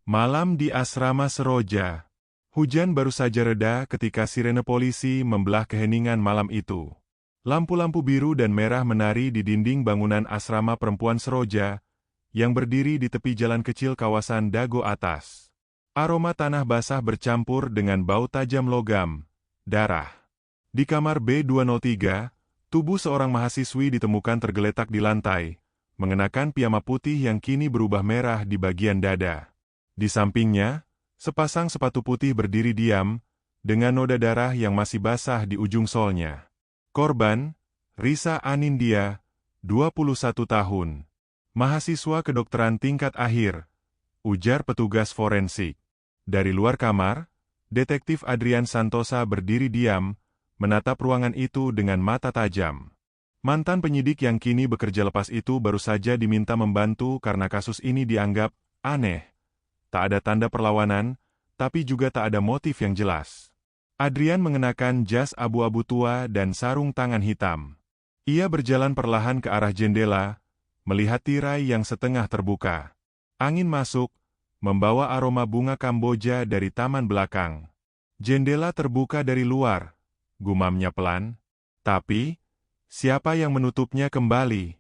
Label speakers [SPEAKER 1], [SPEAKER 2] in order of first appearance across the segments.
[SPEAKER 1] Malam di asrama Seroja. Hujan baru saja reda ketika sirene polisi membelah keheningan malam itu. Lampu-lampu biru dan merah menari di dinding bangunan asrama perempuan Seroja, yang berdiri di tepi jalan kecil kawasan Dago Atas. Aroma tanah basah bercampur dengan bau tajam logam, darah. Di kamar B203, tubuh seorang mahasiswi ditemukan tergeletak di lantai, mengenakan piyama putih yang kini berubah merah di bagian dada. Di sampingnya, sepasang sepatu putih berdiri diam, dengan noda darah yang masih basah di ujung solnya. Korban, Risa Anindya, 21 tahun. Mahasiswa kedokteran tingkat akhir, ujar petugas forensik. Dari luar kamar, Detektif Adrian Santosa berdiri diam, menatap ruangan itu dengan mata tajam. Mantan penyidik yang kini bekerja lepas itu baru saja diminta membantu karena kasus ini dianggap aneh. Tak ada tanda perlawanan, tapi juga tak ada motif yang jelas. Adrian mengenakan jas abu-abu tua dan sarung tangan hitam. Ia berjalan perlahan ke arah jendela, melihat tirai yang setengah terbuka. Angin masuk, membawa aroma bunga Kamboja dari taman belakang. Jendela terbuka dari luar, gumamnya pelan. Tapi, siapa yang menutupnya kembali?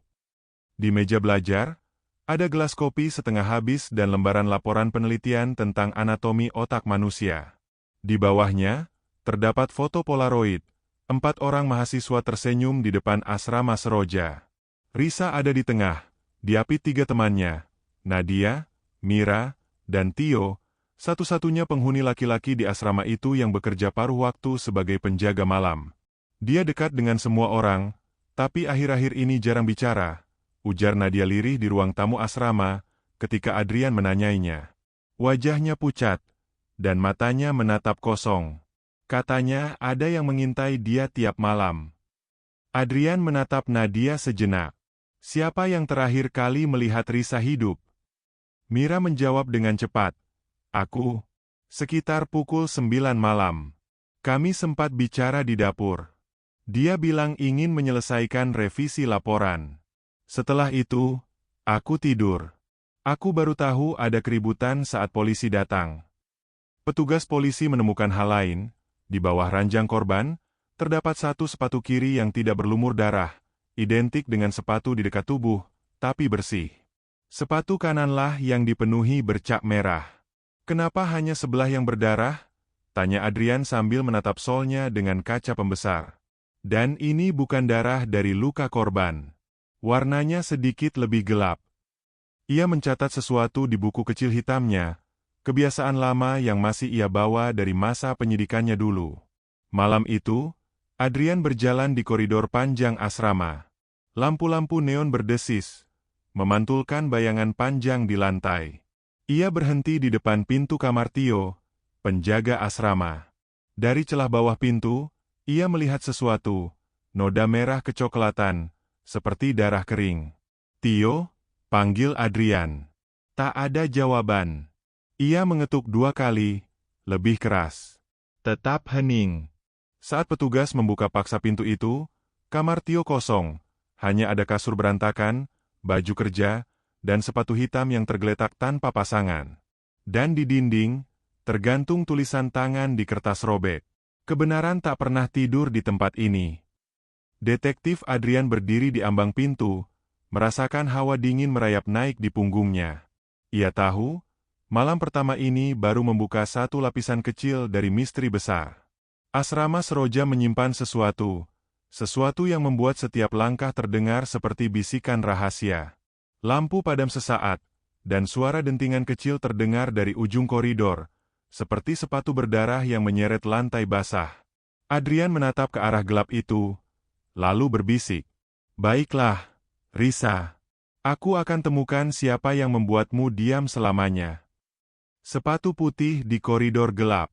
[SPEAKER 1] Di meja belajar, ada gelas kopi setengah habis dan lembaran laporan penelitian tentang anatomi otak manusia. Di bawahnya, terdapat foto Polaroid. 4 orang mahasiswa tersenyum di depan asrama Seroja. Risa ada di tengah, diapit 3 temannya, Nadia, Mira, dan Tio, satu-satunya penghuni laki-laki di asrama itu yang bekerja paruh waktu sebagai penjaga malam. Dia dekat dengan semua orang, tapi akhir-akhir ini jarang bicara, ujar Nadia lirih di ruang tamu asrama, ketika Adrian menanyainya. Wajahnya pucat, dan matanya menatap kosong. Katanya ada yang mengintai dia tiap malam. Adrian menatap Nadia sejenak. Siapa yang terakhir kali melihat Risa hidup? Mira menjawab dengan cepat. Aku. Sekitar pukul 9 malam. Kami sempat bicara di dapur. Dia bilang ingin menyelesaikan revisi laporan. Setelah itu, aku tidur. Aku baru tahu ada keributan saat polisi datang. Petugas polisi menemukan hal lain. Di bawah ranjang korban, terdapat satu sepatu kiri yang tidak berlumur darah, identik dengan sepatu di dekat tubuh, tapi bersih. Sepatu kananlah yang dipenuhi bercak merah. Kenapa hanya sebelah yang berdarah? Tanya Adrian sambil menatap solnya dengan kaca pembesar. Dan ini bukan darah dari luka korban. Warnanya sedikit lebih gelap. Ia mencatat sesuatu di buku kecil hitamnya, kebiasaan lama yang masih ia bawa dari masa penyidikannya dulu. Malam itu, Adrian berjalan di koridor panjang asrama. Lampu-lampu neon berdesis, memantulkan bayangan panjang di lantai. Ia berhenti di depan pintu kamar Tio, penjaga asrama. Dari celah bawah pintu, ia melihat sesuatu, noda merah kecoklatan, seperti darah kering. Tio, panggil Adrian. Tak ada jawaban. Ia mengetuk 2 kali, lebih keras. Tetap hening. Saat petugas membuka paksa pintu itu, kamar Tio kosong. Hanya ada kasur berantakan, baju kerja, dan sepatu hitam yang tergeletak tanpa pasangan. Dan di dinding, tergantung tulisan tangan di kertas robek. Kebenaran tak pernah tidur di tempat ini. Detektif Adrian berdiri di ambang pintu, merasakan hawa dingin merayap naik di punggungnya. Ia tahu, malam pertama ini baru membuka satu lapisan kecil dari misteri besar. Asrama Seroja menyimpan sesuatu yang membuat setiap langkah terdengar seperti bisikan rahasia. Lampu padam sesaat, dan suara dentingan kecil terdengar dari ujung koridor, seperti sepatu berdarah yang menyeret lantai basah. Adrian menatap ke arah gelap itu, lalu berbisik. Baiklah, Risa. Aku akan temukan siapa yang membuatmu diam selamanya. Sepatu putih di koridor gelap.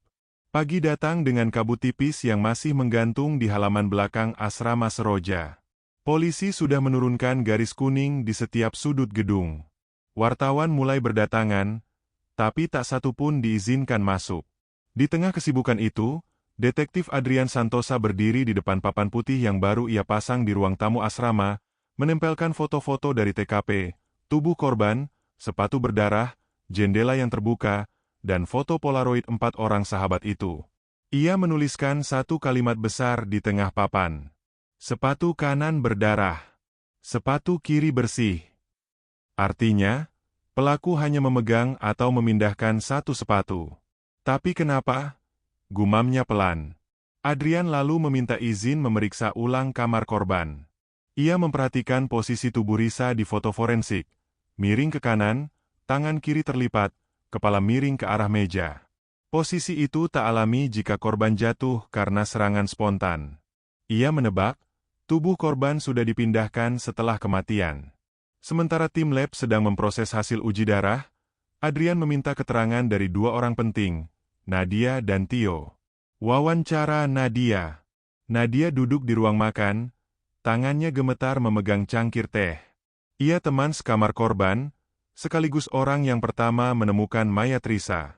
[SPEAKER 1] Pagi datang dengan kabut tipis yang masih menggantung di halaman belakang asrama Seroja. Polisi sudah menurunkan garis kuning di setiap sudut gedung. Wartawan mulai berdatangan, tapi tak satu pun diizinkan masuk. Di tengah kesibukan itu, Detektif Adrian Santosa berdiri di depan papan putih yang baru ia pasang di ruang tamu asrama, menempelkan foto-foto dari TKP, tubuh korban, sepatu berdarah, jendela yang terbuka, dan foto Polaroid 4 orang sahabat itu. Ia menuliskan satu kalimat besar di tengah papan. Sepatu kanan berdarah. Sepatu kiri bersih. Artinya, pelaku hanya memegang atau memindahkan satu sepatu. Tapi kenapa? Gumamnya pelan. Adrian lalu meminta izin memeriksa ulang kamar korban. Ia memperhatikan posisi tubuh Risa di foto forensik. Miring ke kanan, tangan kiri terlipat, kepala miring ke arah meja. Posisi itu tak alami jika korban jatuh karena serangan spontan. Ia menebak, tubuh korban sudah dipindahkan setelah kematian. Sementara tim lab sedang memproses hasil uji darah, Adrian meminta keterangan dari 2 orang penting, Nadia dan Tio. Wawancara Nadia. Nadia duduk di ruang makan, tangannya gemetar memegang cangkir teh. Ia teman sekamar korban, sekaligus orang yang pertama menemukan mayat Risa.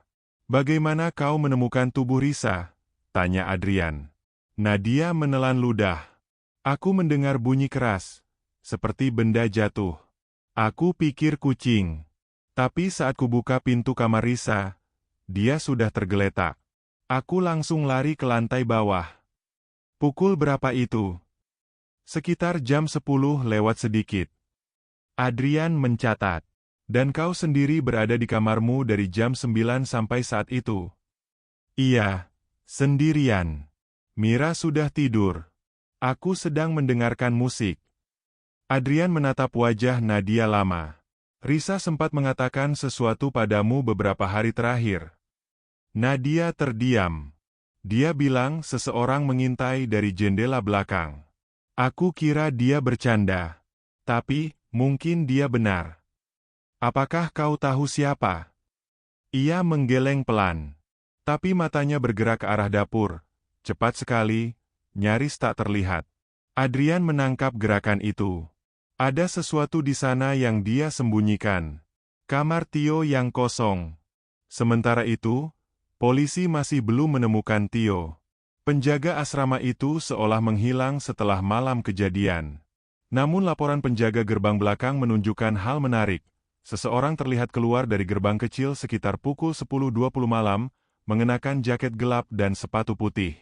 [SPEAKER 1] Bagaimana kau menemukan tubuh Risa? Tanya Adrian. Nadia menelan ludah. Aku mendengar bunyi keras, seperti benda jatuh. Aku pikir kucing. Tapi saat kubuka pintu kamar Risa, dia sudah tergeletak. Aku langsung lari ke lantai bawah. Pukul berapa itu? Sekitar jam 10 lewat sedikit. Adrian mencatat. Dan kau sendiri berada di kamarmu dari jam 9 sampai saat itu? Iya, sendirian. Mira sudah tidur. Aku sedang mendengarkan musik. Adrian menatap wajah Nadia lama. Risa sempat mengatakan sesuatu padamu beberapa hari terakhir. Nadia terdiam. Dia bilang seseorang mengintai dari jendela belakang. Aku kira dia bercanda. Tapi, mungkin dia benar. Apakah kau tahu siapa? Ia menggeleng pelan. Tapi matanya bergerak ke arah dapur. Cepat sekali, nyaris tak terlihat. Adrian menangkap gerakan itu. Ada sesuatu di sana yang dia sembunyikan. Kamar Tio yang kosong. Sementara itu, polisi masih belum menemukan Tio. Penjaga asrama itu seolah menghilang setelah malam kejadian. Namun laporan penjaga gerbang belakang menunjukkan hal menarik. Seseorang terlihat keluar dari gerbang kecil sekitar pukul 10.20 malam, mengenakan jaket gelap dan sepatu putih.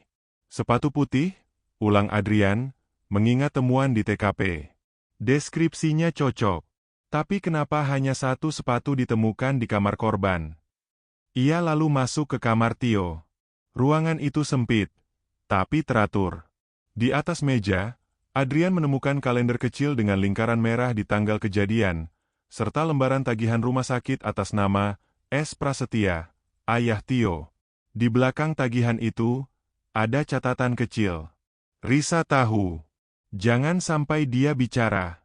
[SPEAKER 1] Sepatu putih? Ulang Adrian, mengingat temuan di TKP. Deskripsinya cocok. Tapi kenapa hanya satu sepatu ditemukan di kamar korban? Ia lalu masuk ke kamar Tio. Ruangan itu sempit, tapi teratur. Di atas meja, Adrian menemukan kalender kecil dengan lingkaran merah di tanggal kejadian, serta lembaran tagihan rumah sakit atas nama S. Prasetya, ayah Tio. Di belakang tagihan itu, ada catatan kecil. Risa tahu. Jangan sampai dia bicara.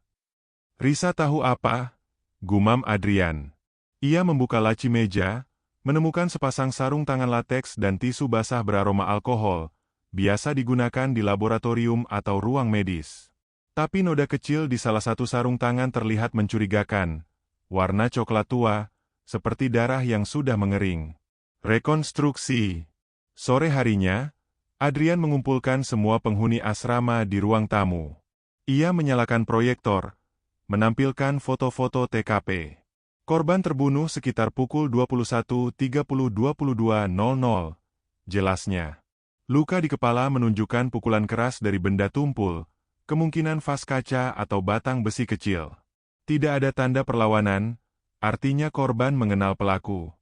[SPEAKER 1] Risa tahu apa? Gumam Adrian. Ia membuka laci meja, menemukan sepasang sarung tangan lateks dan tisu basah beraroma alkohol, biasa digunakan di laboratorium atau ruang medis. Tapi noda kecil di salah satu sarung tangan terlihat mencurigakan. Warna coklat tua, seperti darah yang sudah mengering. Rekonstruksi. Sore harinya, Adrian mengumpulkan semua penghuni asrama di ruang tamu. Ia menyalakan proyektor, menampilkan foto-foto TKP. Korban terbunuh sekitar pukul 21.30-22.00, jelasnya. Luka di kepala menunjukkan pukulan keras dari benda tumpul, kemungkinan vas kaca atau batang besi kecil. Tidak ada tanda perlawanan, artinya korban mengenal pelaku.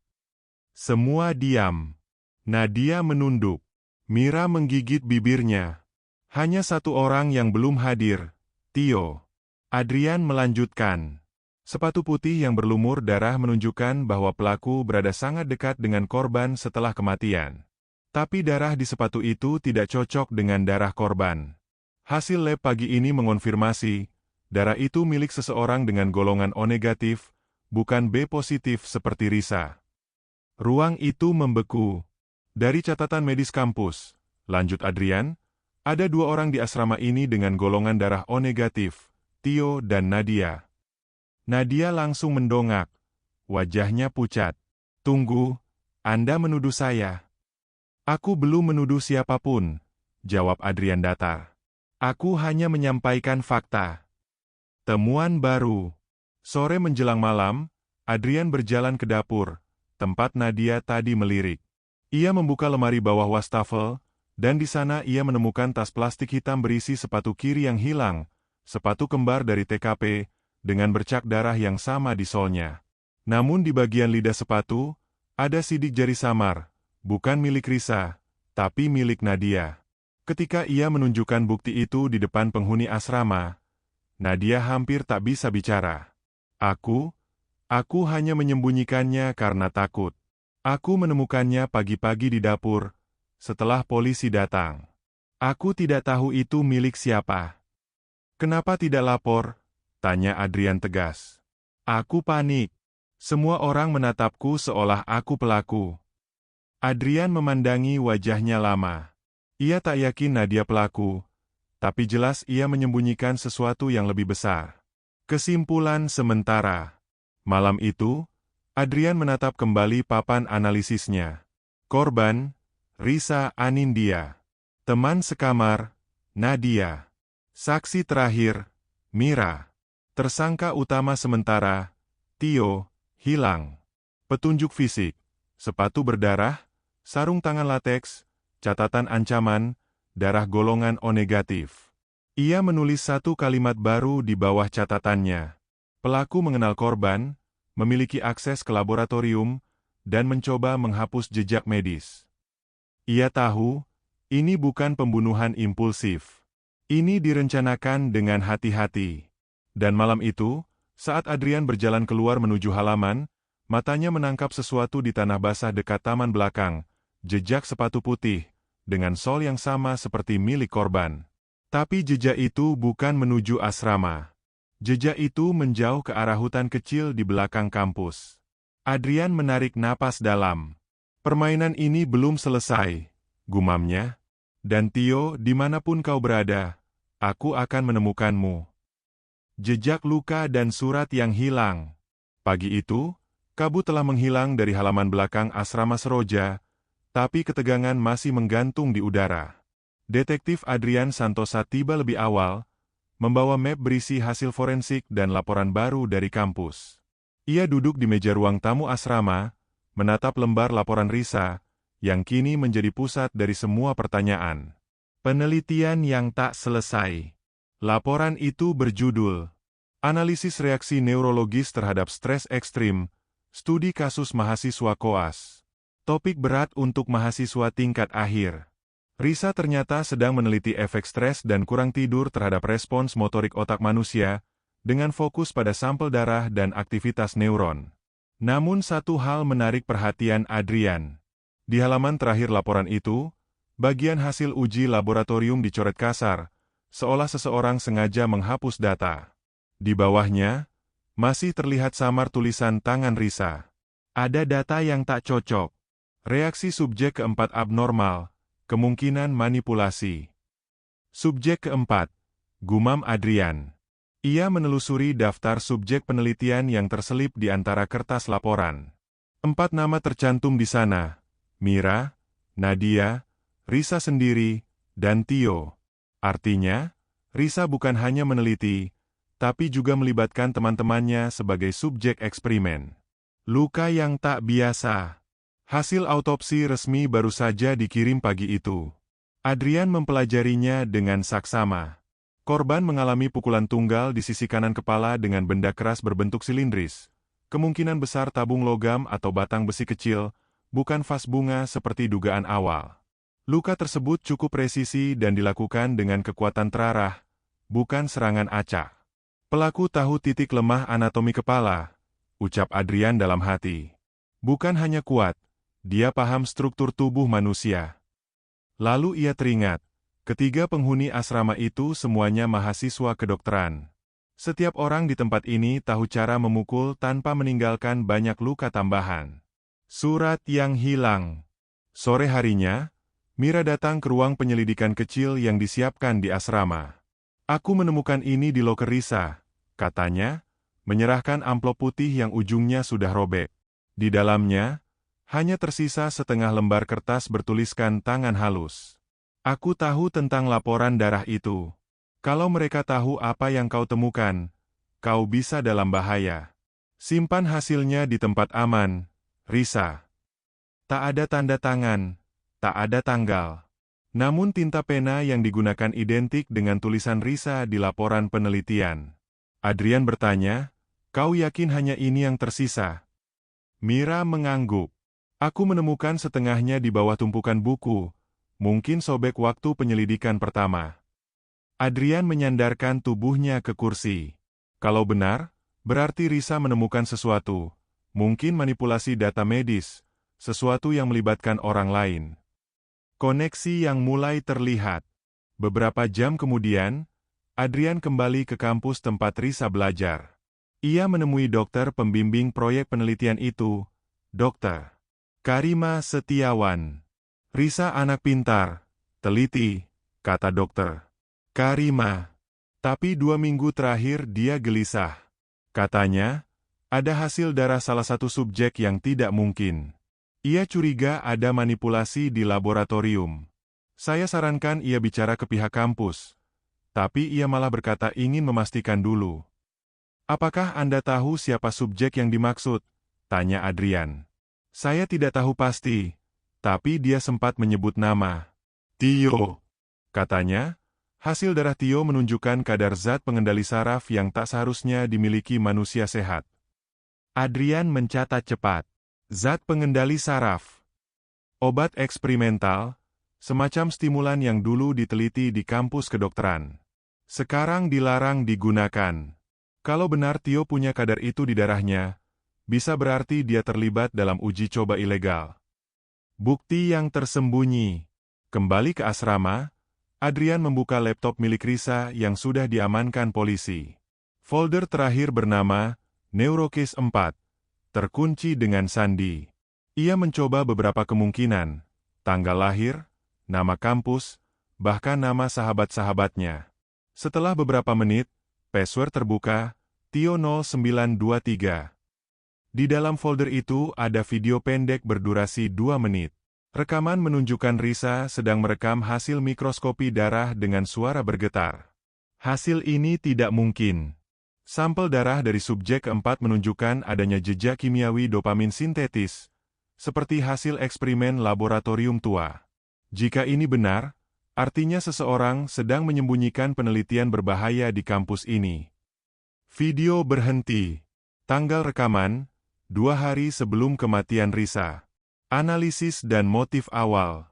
[SPEAKER 1] Semua diam. Nadia menunduk. Mira menggigit bibirnya. Hanya satu orang yang belum hadir, Tio. Adrian melanjutkan. Sepatu putih yang berlumur darah menunjukkan bahwa pelaku berada sangat dekat dengan korban setelah kematian. Tapi darah di sepatu itu tidak cocok dengan darah korban. Hasil lab pagi ini mengonfirmasi, darah itu milik seseorang dengan golongan O negatif, bukan B positif seperti Risa. Ruang itu membeku. Dari catatan medis kampus, lanjut Adrian, ada 2 orang di asrama ini dengan golongan darah O negatif, Tio dan Nadia. Nadia langsung mendongak. Wajahnya pucat. Tunggu, Anda menuduh saya. Aku belum menuduh siapapun, jawab Adrian datar. Aku hanya menyampaikan fakta. Temuan baru. Sore menjelang malam, Adrian berjalan ke dapur, tempat Nadia tadi melirik. Ia membuka lemari bawah wastafel, dan di sana ia menemukan tas plastik hitam berisi sepatu kiri yang hilang, sepatu kembar dari TKP, dengan bercak darah yang sama di solnya. Namun di bagian lidah sepatu, ada sidik jari samar, bukan milik Risa, tapi milik Nadia. Ketika ia menunjukkan bukti itu di depan penghuni asrama, Nadia hampir tak bisa bicara. Aku hanya menyembunyikannya karena takut. Aku menemukannya pagi-pagi di dapur, setelah polisi datang. Aku tidak tahu itu milik siapa. Kenapa tidak lapor? Tanya Adrian tegas. Aku panik. Semua orang menatapku seolah aku pelaku. Adrian memandangi wajahnya lama. Ia tak yakin Nadia pelaku, tapi jelas ia menyembunyikan sesuatu yang lebih besar. Kesimpulan sementara. Malam itu, Adrian menatap kembali papan analisisnya. Korban, Risa Anindya. Teman sekamar, Nadia. Saksi terakhir, Mira. Tersangka utama sementara, Tio, hilang. Petunjuk fisik, sepatu berdarah, sarung tangan lateks, catatan ancaman, darah golongan O negatif. Ia menulis satu kalimat baru di bawah catatannya. Pelaku mengenal korban, memiliki akses ke laboratorium, dan mencoba menghapus jejak medis. Ia tahu, ini bukan pembunuhan impulsif. Ini direncanakan dengan hati-hati. Dan malam itu, saat Adrian berjalan keluar menuju halaman, matanya menangkap sesuatu di tanah basah dekat taman belakang, jejak sepatu putih, dengan sol yang sama seperti milik korban. Tapi jejak itu bukan menuju asrama. Jejak itu menjauh ke arah hutan kecil di belakang kampus. Adrian menarik napas dalam. Permainan ini belum selesai, gumamnya. Dan Tio, dimanapun kau berada, aku akan menemukanmu. Jejak luka dan surat yang hilang. Pagi itu, kabut telah menghilang dari halaman belakang asrama Seroja, tapi ketegangan masih menggantung di udara. Detektif Adrian Santosa tiba lebih awal, membawa map berisi hasil forensik dan laporan baru dari kampus. Ia duduk di meja ruang tamu asrama, menatap lembar laporan Risa, yang kini menjadi pusat dari semua pertanyaan. Penelitian yang tak selesai. Laporan itu berjudul, Analisis Reaksi Neurologis Terhadap Stres Ekstrim, Studi Kasus Mahasiswa Koas. Topik berat untuk mahasiswa tingkat akhir. Risa ternyata sedang meneliti efek stres dan kurang tidur terhadap respons motorik otak manusia, dengan fokus pada sampel darah dan aktivitas neuron. Namun satu hal menarik perhatian Adrian. Di halaman terakhir laporan itu, bagian hasil uji laboratorium dicoret kasar, seolah seseorang sengaja menghapus data. Di bawahnya, masih terlihat samar tulisan tangan Risa. Ada data yang tak cocok. Reaksi subjek keempat abnormal, kemungkinan manipulasi. Subjek keempat, gumam Adrian. Ia menelusuri daftar subjek penelitian yang terselip di antara kertas laporan. 4 nama tercantum di sana, Mira, Nadia, Risa sendiri, dan Tio. Artinya, Risa bukan hanya meneliti, tapi juga melibatkan teman-temannya sebagai subjek eksperimen. Luka yang tak biasa. Hasil autopsi resmi baru saja dikirim pagi itu. Adrian mempelajarinya dengan saksama. Korban mengalami pukulan tunggal di sisi kanan kepala dengan benda keras berbentuk silindris. Kemungkinan besar tabung logam atau batang besi kecil, bukan vas bunga seperti dugaan awal. Luka tersebut cukup presisi dan dilakukan dengan kekuatan terarah, bukan serangan acak. Pelaku tahu titik lemah anatomi kepala, ucap Adrian dalam hati. Bukan hanya kuat, dia paham struktur tubuh manusia. Lalu ia teringat, ketiga penghuni asrama itu semuanya mahasiswa kedokteran. Setiap orang di tempat ini tahu cara memukul tanpa meninggalkan banyak luka tambahan. Surat yang hilang. Sore harinya, Mira datang ke ruang penyelidikan kecil yang disiapkan di asrama. Aku menemukan ini di loker Risa, katanya, menyerahkan amplop putih yang ujungnya sudah robek. Di dalamnya, hanya tersisa setengah lembar kertas bertuliskan tangan halus. Aku tahu tentang laporan darah itu. Kalau mereka tahu apa yang kau temukan, kau bisa dalam bahaya. Simpan hasilnya di tempat aman, Risa. Tak ada tanda tangan, tak ada tanggal. Namun tinta pena yang digunakan identik dengan tulisan Risa di laporan penelitian. Adrian bertanya, "Kau yakin hanya ini yang tersisa?" Mira mengangguk. "Aku menemukan setengahnya di bawah tumpukan buku, mungkin sobek waktu penyelidikan pertama." Adrian menyandarkan tubuhnya ke kursi. Kalau benar, berarti Risa menemukan sesuatu, mungkin manipulasi data medis, sesuatu yang melibatkan orang lain. Koneksi yang mulai terlihat. Beberapa jam kemudian, Adrian kembali ke kampus tempat Risa belajar. Ia menemui dokter pembimbing proyek penelitian itu, Dr. Karima Setiawan. "Risa anak pintar, teliti," kata dokter Karima. "Tapi 2 minggu terakhir dia gelisah. Katanya, ada hasil darah salah satu subjek yang tidak mungkin. Ia curiga ada manipulasi di laboratorium. Saya sarankan ia bicara ke pihak kampus, tapi ia malah berkata ingin memastikan dulu." "Apakah Anda tahu siapa subjek yang dimaksud?" tanya Adrian. "Saya tidak tahu pasti, tapi dia sempat menyebut nama. Tio," katanya. Hasil darah Tio menunjukkan kadar zat pengendali saraf yang tak seharusnya dimiliki manusia sehat. Adrian mencatat cepat. Zat pengendali saraf. Obat eksperimental, semacam stimulan yang dulu diteliti di kampus kedokteran. Sekarang dilarang digunakan. Kalau benar Tio punya kadar itu di darahnya, bisa berarti dia terlibat dalam uji coba ilegal. Bukti yang tersembunyi. Kembali ke asrama, Adrian membuka laptop milik Risa yang sudah diamankan polisi. Folder terakhir bernama Neurocase 4. Terkunci dengan sandi. Ia mencoba beberapa kemungkinan, tanggal lahir, nama kampus, bahkan nama sahabat-sahabatnya. Setelah beberapa menit, password terbuka, Tio 0923. Di dalam folder itu ada video pendek berdurasi 2 menit. Rekaman menunjukkan Risa sedang merekam hasil mikroskopi darah dengan suara bergetar. Hasil ini tidak mungkin. Sampel darah dari subjek keempat menunjukkan adanya jejak kimiawi dopamin sintetis, seperti hasil eksperimen laboratorium tua. Jika ini benar, artinya seseorang sedang menyembunyikan penelitian berbahaya di kampus ini. Video berhenti. Tanggal rekaman, 2 hari sebelum kematian Risa. Analisis dan motif awal.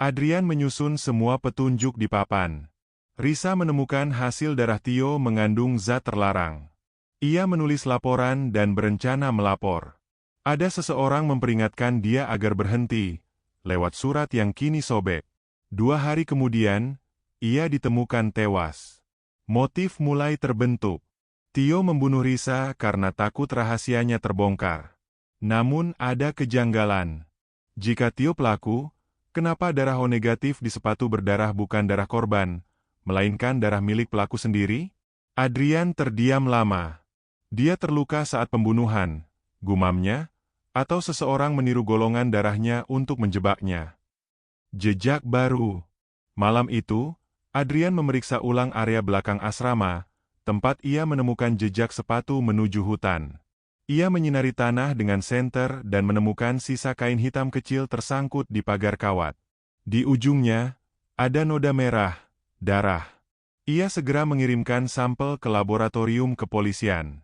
[SPEAKER 1] Adrian menyusun semua petunjuk di papan. Risa menemukan hasil darah Tio mengandung zat terlarang. Ia menulis laporan dan berencana melapor. Ada seseorang memperingatkan dia agar berhenti, lewat surat yang kini sobek. 2 hari kemudian, ia ditemukan tewas. Motif mulai terbentuk. Tio membunuh Risa karena takut rahasianya terbongkar. Namun ada kejanggalan. Jika Tio pelaku, kenapa darah O negatif di sepatu berdarah bukan darah korban, melainkan darah milik pelaku sendiri? Adrian terdiam lama. Dia terluka saat pembunuhan, gumamnya, atau seseorang meniru golongan darahnya untuk menjebaknya. Jejak baru. Malam itu, Adrian memeriksa ulang area belakang asrama, tempat ia menemukan jejak sepatu menuju hutan. Ia menyinari tanah dengan senter dan menemukan sisa kain hitam kecil tersangkut di pagar kawat. Di ujungnya, ada noda merah, darah. Ia segera mengirimkan sampel ke laboratorium kepolisian.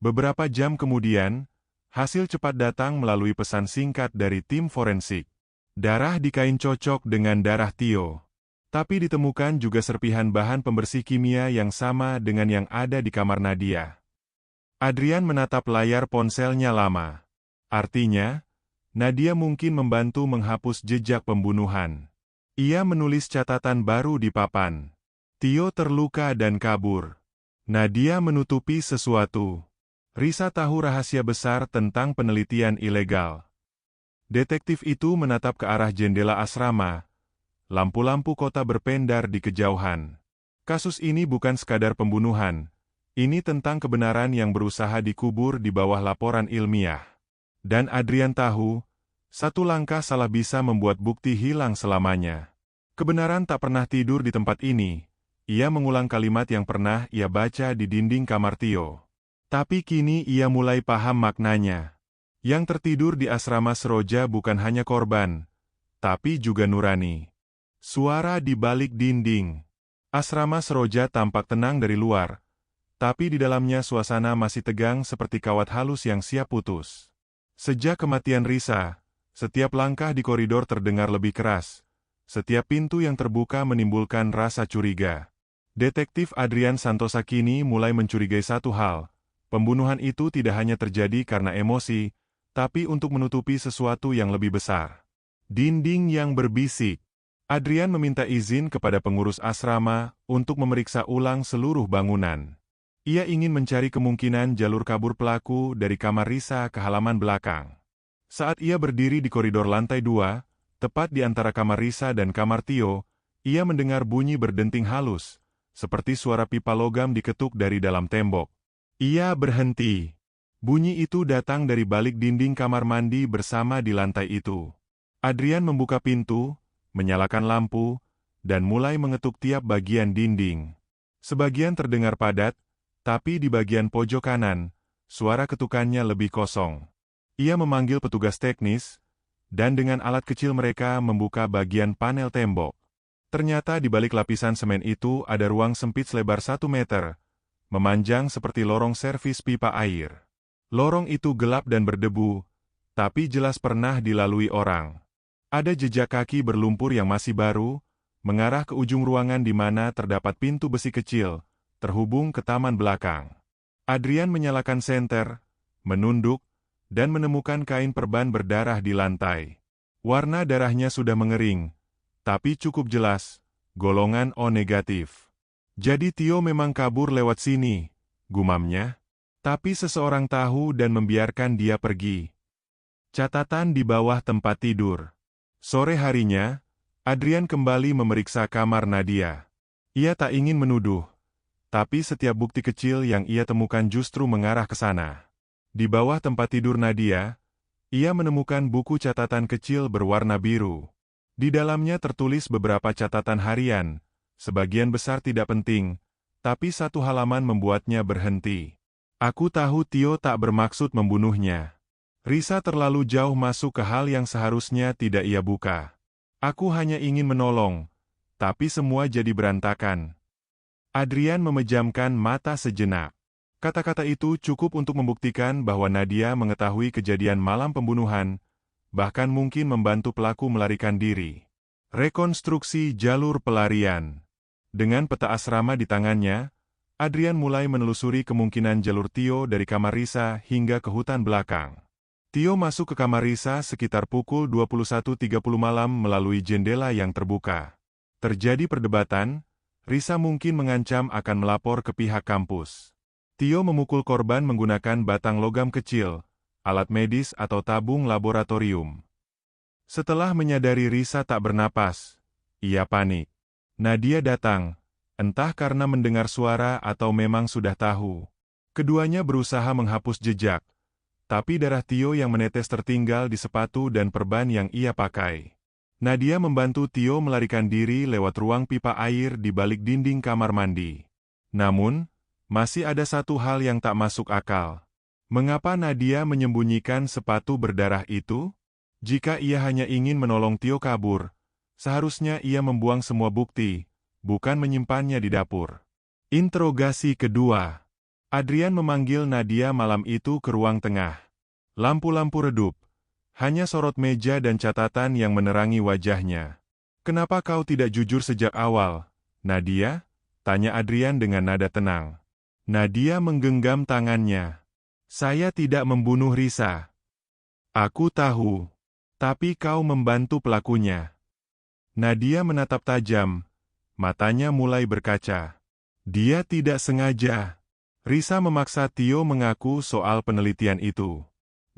[SPEAKER 1] Beberapa jam kemudian, hasil cepat datang melalui pesan singkat dari tim forensik. Darah di kain cocok dengan darah Tio. Tapi ditemukan juga serpihan bahan pembersih kimia yang sama dengan yang ada di kamar Nadia. Adrian menatap layar ponselnya lama. Artinya, Nadia mungkin membantu menghapus jejak pembunuhan. Ia menulis catatan baru di papan. Tio terluka dan kabur. Nadia menutupi sesuatu. Risa tahu rahasia besar tentang penelitian ilegal. Detektif itu menatap ke arah jendela asrama. Lampu-lampu kota berpendar di kejauhan. Kasus ini bukan sekadar pembunuhan. Ini tentang kebenaran yang berusaha dikubur di bawah laporan ilmiah. Dan Adrian tahu, satu langkah salah bisa membuat bukti hilang selamanya. Kebenaran tak pernah tidur di tempat ini. Ia mengulang kalimat yang pernah ia baca di dinding kamar Tio. Tapi kini ia mulai paham maknanya. Yang tertidur di asrama Seroja bukan hanya korban, tapi juga nurani. Suara di balik dinding. Asrama Seroja tampak tenang dari luar, tapi di dalamnya suasana masih tegang seperti kawat halus yang siap putus. Sejak kematian Risa, setiap langkah di koridor terdengar lebih keras. Setiap pintu yang terbuka menimbulkan rasa curiga. Detektif Adrian Santosa kini mulai mencurigai satu hal. Pembunuhan itu tidak hanya terjadi karena emosi, tapi untuk menutupi sesuatu yang lebih besar. Dinding yang berbisik. Adrian meminta izin kepada pengurus asrama untuk memeriksa ulang seluruh bangunan. Ia ingin mencari kemungkinan jalur kabur pelaku dari kamar Risa ke halaman belakang. Saat ia berdiri di koridor lantai 2, tepat di antara kamar Risa dan kamar Tio, ia mendengar bunyi berdenting halus, seperti suara pipa logam diketuk dari dalam tembok. Ia berhenti. Bunyi itu datang dari balik dinding kamar mandi bersama di lantai itu. Adrian membuka pintu, menyalakan lampu, dan mulai mengetuk tiap bagian dinding. Sebagian terdengar padat, tapi di bagian pojok kanan, suara ketukannya lebih kosong. Ia memanggil petugas teknis, dan dengan alat kecil mereka membuka bagian panel tembok. Ternyata di balik lapisan semen itu ada ruang sempit selebar 1 meter, memanjang seperti lorong servis pipa air. Lorong itu gelap dan berdebu, tapi jelas pernah dilalui orang. Ada jejak kaki berlumpur yang masih baru, mengarah ke ujung ruangan di mana terdapat pintu besi kecil, terhubung ke taman belakang. Adrian menyalakan senter, menunduk, dan menemukan kain perban berdarah di lantai. Warna darahnya sudah mengering, tapi cukup jelas, golongan O negatif. Jadi Tio memang kabur lewat sini, gumamnya. Tapi seseorang tahu dan membiarkan dia pergi. Catatan di bawah tempat tidur. Sore harinya, Adrian kembali memeriksa kamar Nadia. Ia tak ingin menuduh, tapi setiap bukti kecil yang ia temukan justru mengarah ke sana. Di bawah tempat tidur Nadia, ia menemukan buku catatan kecil berwarna biru. Di dalamnya tertulis beberapa catatan harian, sebagian besar tidak penting, tapi satu halaman membuatnya berhenti. Aku tahu Tio tak bermaksud membunuhnya. Risa terlalu jauh masuk ke hal yang seharusnya tidak ia buka. Aku hanya ingin menolong, tapi semua jadi berantakan. Adrian memejamkan mata sejenak. Kata-kata itu cukup untuk membuktikan bahwa Nadia mengetahui kejadian malam pembunuhan, bahkan mungkin membantu pelaku melarikan diri. Rekonstruksi jalur pelarian. Dengan peta asrama di tangannya, Adrian mulai menelusuri kemungkinan jalur Tio dari kamar Risa hingga ke hutan belakang. Tio masuk ke kamar Risa sekitar pukul 21.30 malam melalui jendela yang terbuka. Terjadi perdebatan, Risa mungkin mengancam akan melapor ke pihak kampus. Tio memukul korban menggunakan batang logam kecil, alat medis atau tabung laboratorium. Setelah menyadari Risa tak bernapas, ia panik. Nadia datang, entah karena mendengar suara atau memang sudah tahu. Keduanya berusaha menghapus jejak, tapi darah Tio yang menetes tertinggal di sepatu dan perban yang ia pakai. Nadia membantu Tio melarikan diri lewat ruang pipa air di balik dinding kamar mandi. Namun, masih ada satu hal yang tak masuk akal. Mengapa Nadia menyembunyikan sepatu berdarah itu? Jika ia hanya ingin menolong Tio kabur, seharusnya ia membuang semua bukti, bukan menyimpannya di dapur. Interogasi kedua. Adrian memanggil Nadia malam itu ke ruang tengah. Lampu-lampu redup. Hanya sorot meja dan catatan yang menerangi wajahnya. "Kenapa kau tidak jujur sejak awal, Nadia?" tanya Adrian dengan nada tenang. Nadia menggenggam tangannya. "Saya tidak membunuh Risa." "Aku tahu. Tapi kau membantu pelakunya." Nadia menatap tajam. Matanya mulai berkaca. "Dia tidak sengaja." Risa memaksa Tio mengaku soal penelitian itu.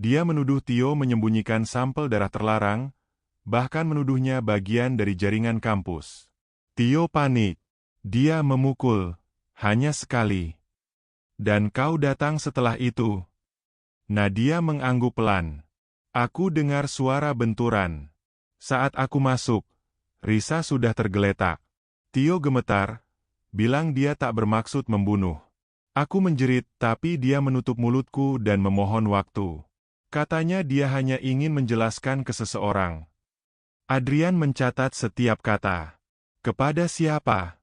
[SPEAKER 1] Dia menuduh Tio menyembunyikan sampel darah terlarang, bahkan menuduhnya bagian dari jaringan kampus. Tio panik. Dia memukul, hanya sekali. "Dan kau datang setelah itu." Nadia mengangguk pelan. "Aku dengar suara benturan. Saat aku masuk, Risa sudah tergeletak." Tio gemetar, bilang dia tak bermaksud membunuh. Aku menjerit, tapi dia menutup mulutku dan memohon waktu. Katanya dia hanya ingin menjelaskan ke seseorang. Adrian mencatat setiap kata. Kepada siapa?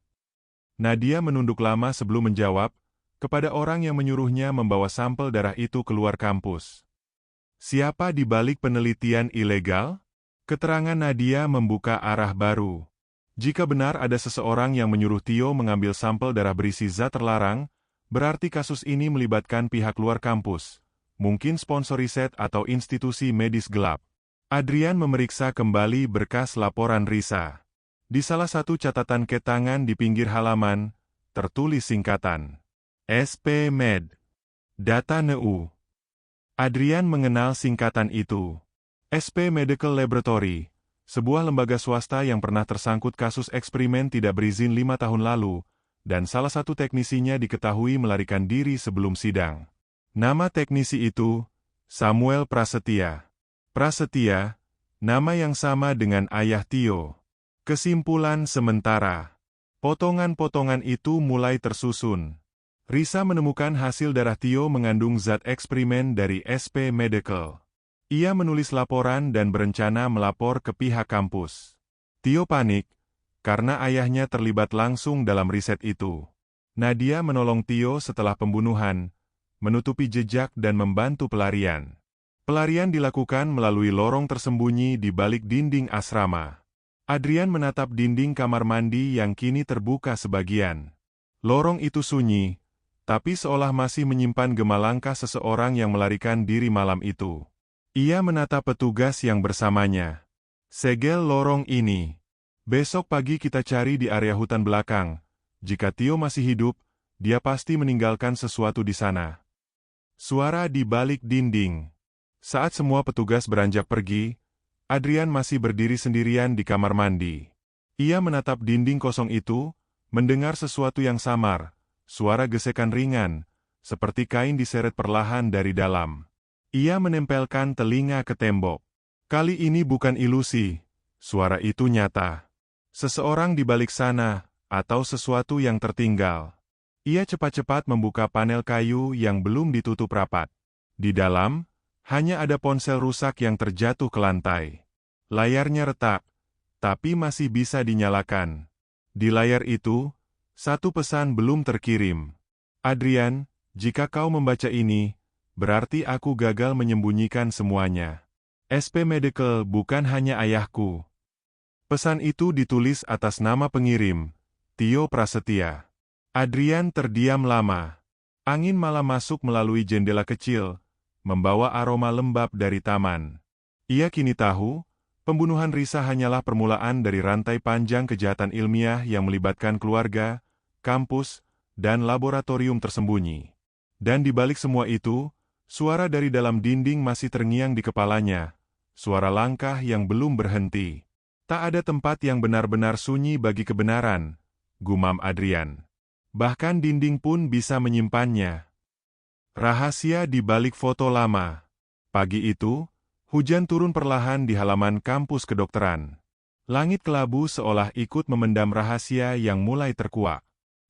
[SPEAKER 1] Nadia menunduk lama sebelum menjawab, kepada orang yang menyuruhnya membawa sampel darah itu keluar kampus. Siapa di balik penelitian ilegal? Keterangan Nadia membuka arah baru. Jika benar ada seseorang yang menyuruh Tio mengambil sampel darah berisi zat terlarang, berarti kasus ini melibatkan pihak luar kampus, mungkin sponsor riset atau institusi medis gelap. Adrian memeriksa kembali berkas laporan Risa. Di salah satu catatan ketangan di pinggir halaman, tertulis singkatan. SP Med. Data NU. Adrian mengenal singkatan itu. SP Medical Laboratory, sebuah lembaga swasta yang pernah tersangkut kasus eksperimen tidak berizin 5 tahun lalu, dan salah satu teknisinya diketahui melarikan diri sebelum sidang. Nama teknisi itu, Samuel Prasetya. Prasetya, nama yang sama dengan ayah Tio. Kesimpulan sementara. Potongan-potongan itu mulai tersusun. Risa menemukan hasil darah Tio mengandung zat eksperimen dari SP Medical. Ia menulis laporan dan berencana melapor ke pihak kampus. Tio panik, karena ayahnya terlibat langsung dalam riset itu. Nadia menolong Tio setelah pembunuhan, menutupi jejak dan membantu pelarian. Pelarian dilakukan melalui lorong tersembunyi di balik dinding asrama. Adrian menatap dinding kamar mandi yang kini terbuka sebagian. Lorong itu sunyi, tapi seolah masih menyimpan gema langkah seseorang yang melarikan diri malam itu. Ia menatap petugas yang bersamanya. Segel lorong ini. Besok pagi kita cari di area hutan belakang. Jika Tio masih hidup, dia pasti meninggalkan sesuatu di sana. Suara di balik dinding. Saat semua petugas beranjak pergi, Adrian masih berdiri sendirian di kamar mandi. Ia menatap dinding kosong itu, mendengar sesuatu yang samar, suara gesekan ringan, seperti kain diseret perlahan dari dalam. Ia menempelkan telinga ke tembok. Kali ini bukan ilusi, suara itu nyata. Seseorang di balik sana, atau sesuatu yang tertinggal. Ia cepat-cepat membuka panel kayu yang belum ditutup rapat. Di dalam, hanya ada ponsel rusak yang terjatuh ke lantai. Layarnya retak, tapi masih bisa dinyalakan. Di layar itu, satu pesan belum terkirim. Adrian, jika kau membaca ini, berarti aku gagal menyembunyikan semuanya. SP Medical bukan hanya ayahku. Pesan itu ditulis atas nama pengirim, Tio Prasetya. Adrian terdiam lama. Angin malam masuk melalui jendela kecil, membawa aroma lembab dari taman. Ia kini tahu, pembunuhan Risa hanyalah permulaan dari rantai panjang kejahatan ilmiah yang melibatkan keluarga, kampus, dan laboratorium tersembunyi. Dan di balik semua itu, suara dari dalam dinding masih terngiang di kepalanya, suara langkah yang belum berhenti. Tak ada tempat yang benar-benar sunyi bagi kebenaran, gumam Adrian. Bahkan dinding pun bisa menyimpannya. Rahasia di balik foto lama. Pagi itu, hujan turun perlahan di halaman kampus kedokteran. Langit kelabu seolah ikut memendam rahasia yang mulai terkuak.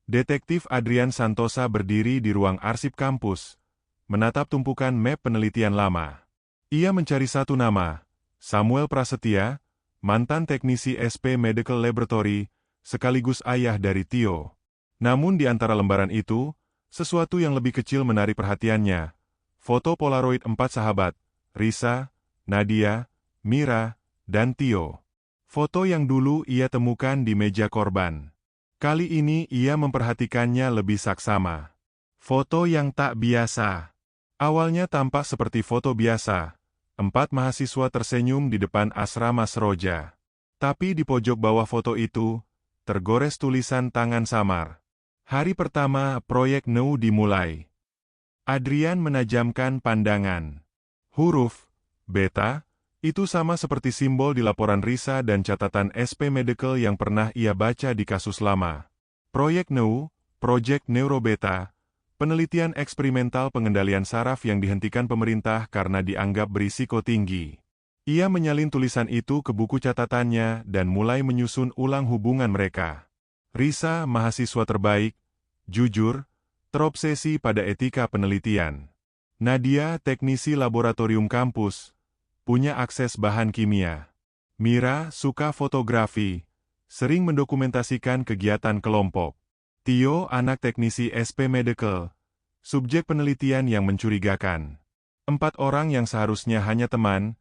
[SPEAKER 1] Detektif Adrian Santosa berdiri di ruang arsip kampus, menatap tumpukan map penelitian lama. Ia mencari satu nama, Samuel Prasetya, mantan teknisi SP Medical Laboratory, sekaligus ayah dari Tio. Namun di antara lembaran itu, sesuatu yang lebih kecil menarik perhatiannya. Foto Polaroid 4 sahabat, Risa, Nadia, Mira, dan Tio. Foto yang dulu ia temukan di meja korban. Kali ini ia memperhatikannya lebih saksama. Foto yang tak biasa. Awalnya tampak seperti foto biasa. 4 mahasiswa tersenyum di depan asrama Seroja. Tapi di pojok bawah foto itu, tergores tulisan tangan samar. Hari pertama proyek NU dimulai. Adrian menajamkan pandangan. Huruf beta itu sama seperti simbol di laporan Risa dan catatan SP Medical yang pernah ia baca di kasus lama. Proyek NU, Project Neurobeta, penelitian eksperimental pengendalian saraf yang dihentikan pemerintah karena dianggap berisiko tinggi. Ia menyalin tulisan itu ke buku catatannya dan mulai menyusun ulang hubungan mereka. Risa, mahasiswa terbaik, jujur, terobsesi pada etika penelitian. Nadia, teknisi laboratorium kampus, punya akses bahan kimia. Mira, suka fotografi, sering mendokumentasikan kegiatan kelompok. Tio, anak teknisi SP Medical, subjek penelitian yang mencurigakan. 4 orang yang seharusnya hanya teman,